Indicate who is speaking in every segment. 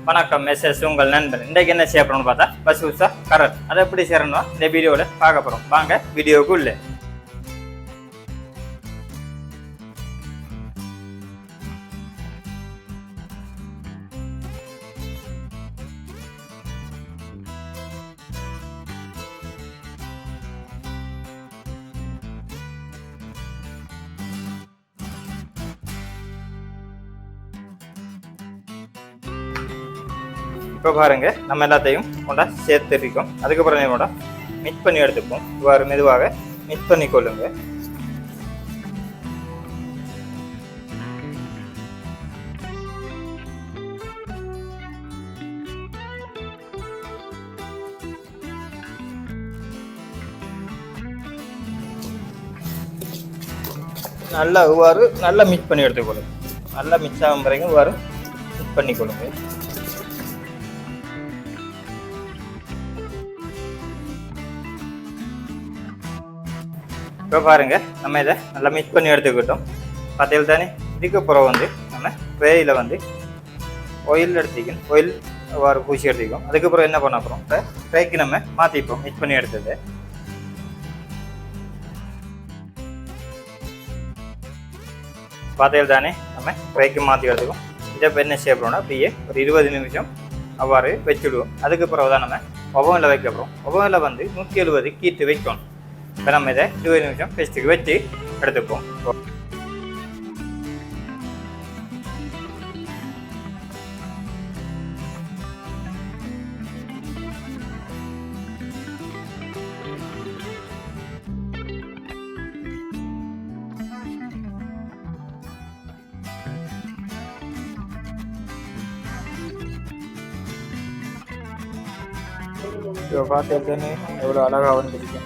Speaker 1: வணக்கம் எஸ்எஸ் உங்கள் நண்பன். இன்றைக்கு என்ன செய்ய போறோம்னு பார்த்தா பசுசா கரட். அதை எப்படி செய்யறோம் இந்த வீடியோவில் பார்க்க போறோம். வாங்க வீடியோக்குள்ள. இப்போ பாருங்க, நம்ம எல்லாத்தையும் கொண்டா சேர்த்துருக்கோம். அதுக்கப்புறம் என்னோட மிக்ஸ் பண்ணி எடுத்துப்போம். இவ்வாறு மெதுவாக மிக்ஸ் பண்ணி கொள்ளுங்க. நல்லா இவ்வாறு நல்லா மிக்ஸ் பண்ணி எடுத்துக்கொள்ளுங்க. நல்லா மிக்ஸ் ஆகும் பிறகு இவ்வாறு மிக்ஸ் பண்ணிக்கொள்ளுங்க. இப்போ பாருங்க, நம்ம இதை நல்லா மிக்ஸ் பண்ணி எடுத்துக்கிட்டோம். பார்த்தீங்க தானே. இதுக்கப்புறம் நம்ம ட்ரேயில் ஆயில் எடுத்துக்கணும். ஆயில் வார பூசி எடுத்துக்கோம். அதுக்கப்புறம் என்ன பண்ண போகிறோம், இப்போ ட்ரேக்கு நம்ம மாற்றிப்போம். மிக்ஸ் பண்ணி எடுத்தது பார்த்தீங்க தானே. நம்ம ட்ரேக்கு மாற்றி எடுத்துக்கோம். இதை இப்போ என்ன செய்ய போகிறோம்னா, அப்படியே ஒரு 20 நிமிஷம் அவ்வாறு வச்சுடுவோம். அதுக்கப்புறம் தான் நம்ம ஒவனில் வைக்க போகிறோம். ஒவனில் 170 கீட்டு வைக்கணும். இப்போ நம்ம இதை 20 நிமிஷம் ஃபஸ்ட்டுக்கு வச்சு எடுத்துப்போம். இப்போ பார்த்துக்கிட்டேன்னு எவ்வளோ அழகாக வந்துருக்கு.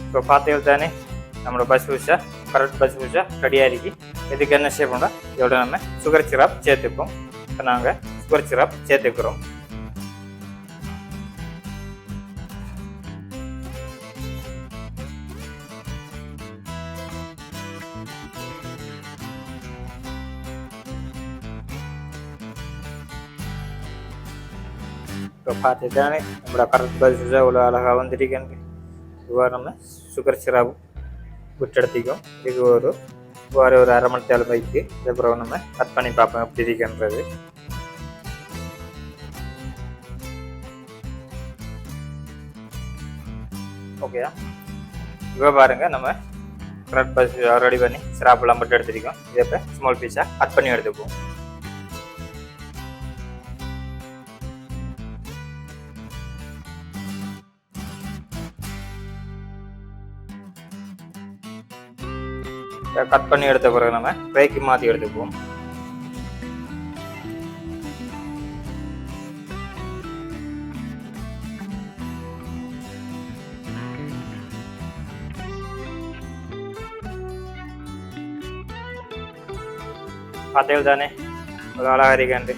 Speaker 1: இப்போ பார்த்தீங்க தானே, நம்மளோட பசுபூசா கரெக்ட் பசுபூசா ரெடியாக இருக்கு. இதுக்கு என்ன செய்ய போனால் இதோட நம்ம சுகர் சிரப் சேர்த்துப்போம். இப்போ நாங்கள் சுகர் சிரப் சேர்த்துக்கிறோம். இப்போ பார்த்து தானே நம்மளோட கரெக்ட் பசுபூசா இவ்வளோ அழகாக வந்துருக்கேன். இவ்வாறு நம்ம சுகர் சிரப் விட்டு எடுத்திக்கும். இது ஒரு அரை மணி நேரம் வைத்து இதுக்கப்புறம் நம்ம கட் பண்ணி பார்ப்போம் எப்படி இருக்குன்றது. ஓகேயா. இப்போ பாருங்க, நம்ம கரெக்ட் பஸ் ரெடி பண்ணி சிராப்பெல்லாம் மட்டும் எடுத்துருக்கோம். இதை இப்போ ஸ்மால் பீஸாக கட் பண்ணி எடுத்துக்குவோம். கட் பண்ணி எடுத்த பிறகு நம்ம ட்ரேக்கு மாற்றி எடுத்துக்குவோம். பார்த்தீங்க தானே இவ்வளோ அழகாக இருக்காண்டு.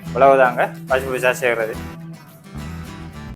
Speaker 1: இவ்வளவுதாங்க பசுபூசா செய்கிறது.